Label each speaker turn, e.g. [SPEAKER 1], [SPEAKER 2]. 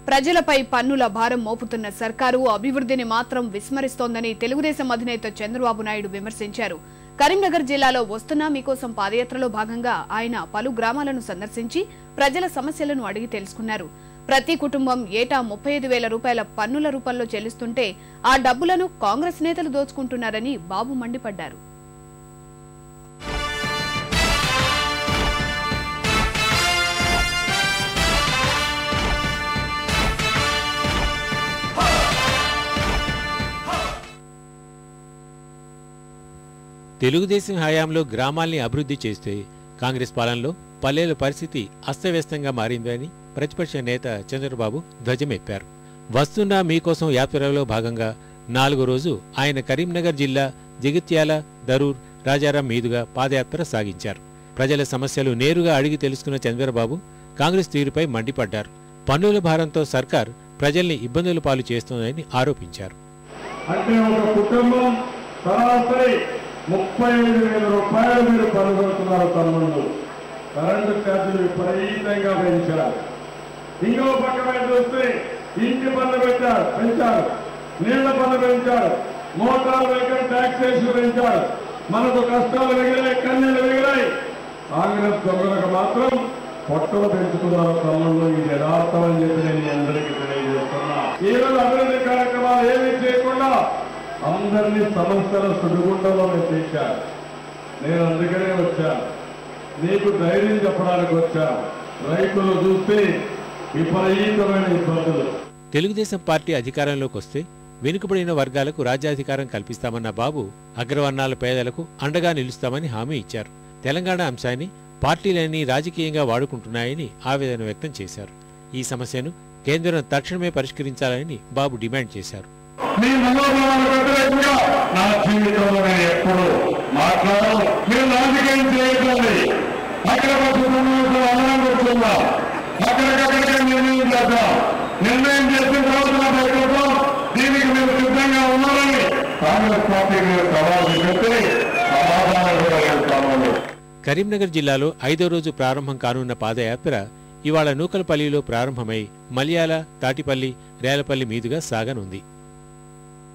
[SPEAKER 1] ప్రజలపై పన్నుల భారం మోపుతున్న సర్కారు అభివృద్ధిని మాత్రం విస్మరిస్తోందని తెలుగుదేశం అధినేత చంద్రబాబు నాయుడు విమర్శించారు. కరీంనగర్ జిల్లాలో వస్తున్నా మీకోసం పాదయాత్రలో భాగంగా ఆయన పలు గ్రామాలను సందర్శించి ప్రజల సమస్యలను అడిగి తెలుసుకున్నారు. ప్రతి కుటుంబం ఏటా 35,000 రూపాయల పన్నుల రూపంలో చెల్లిస్తుంటే ఆ డబ్బులను కాంగ్రెస్ నేతలు దోచుకుంటున్నారని బాబు మండిపడ్డారు.
[SPEAKER 2] తెలుగుదేశం హయాంలో గ్రామాల్ని అభివృద్ధి చేస్తే కాంగ్రెస్ పాలనలో పల్లెల పరిస్థితి అస్తవ్యస్తంగా మారిందని ప్రతిపక్ష నేత చంద్రబాబు ధ్వజమెప్పారు. వస్తున్నా మీకోసం యాత్రలో భాగంగా 4వ రోజు ఆయన కరీంనగర్ జిల్లా జగిత్యాల, దరూర్, రాజారాం మీదుగా పాదయాత్ర సాగించారు. ప్రజల సమస్యలు నేరుగా అడిగి తెలుసుకున్న చంద్రబాబు కాంగ్రెస్ తీరుపై మండిపడ్డారు. పన్నుల భారంతో సర్కార్ ప్రజల్ని ఇబ్బందుల పాలు చేస్తోందని ఆరోపించారు.
[SPEAKER 3] 35,000 రూపాయలు మీరు పన్ను కడుతున్నారు. తమ్ముళ్ళు కరెంటు ఛార్జీలు విపరీతంగా పెంచారు. ఇంకో పక్కన చూస్తే ఇంటి పన్ను పెంచారు, నీళ్ల పన్ను పెంచారు, మోటార్ వెహికల్ ట్యాక్సేషన్ పెంచారు. మనకు కష్టాలు మిగిలాయి, కన్నీళ్లు మిగిలాయి. కాంగ్రెస్ దొంగలకు మాత్రం పొట్టలు పెంచుతున్నారు. తమ్ముళ్ళు ఇది యథార్థం అని చెప్పి నేను అందరికీ తెలియజేస్తున్నా. ఈరోజు అభివృద్ధి కార్యక్రమాలు ఏమీ చేయకుండా అందరినీ సమస్యల సుడిగుండంలో చేశారు. నేను అందుకనే వచ్చాను, నీకు ధైర్యం చెప్పడానికి వచ్చాను. రైతులు చూస్తే విపరీతమైన ఇబ్బందులు.
[SPEAKER 2] తెలుగుదేశం పార్టీ అధికారంలోకి వస్తే వెనుకబడిన వర్గాలకు రాజ్యాధికారం కల్పిస్తామన్న బాబు అగ్రవర్ణాల పేదలకు అండగా నిలుస్తామని హామీ ఇచ్చారు. తెలంగాణ అంశాన్ని పార్టీలన్నీ రాజకీయంగా వాడుకుంటున్నాయని ఆవేదన వ్యక్తం చేశారు. ఈ సమస్యను కేంద్రం తక్షణమే పరిష్కరించాలని బాబు డిమాండ్ చేశారు.
[SPEAKER 3] మీ మనోభావాలకు వ్యతిరేకంగా నా జీవితంలో నేను ఎప్పుడు మాట్లాడను. మీరు రాజకీయం చేయకండి. అక్కడ అందరం కూర్చుందా, అక్కడికక్కడికే నిర్ణయం చేద్దాం. నిర్ణయం చేసిన తర్వాత దీనికి మీరు సిద్ధంగా ఉన్నారని కాంగ్రెస్ పార్టీ మీరు సవాల్ విసిరితే సమాధానం కూడా చెప్తాము.
[SPEAKER 2] కరీంనగర్ జిల్లాలో 5వ రోజు ప్రారంభం కానున్న పాదయాత్ర ఇవాళ నూకలపల్లిలో ప్రారంభమై మల్యాల, తాటిపల్లి, రేలపల్లి మీదుగా సాగనుంది.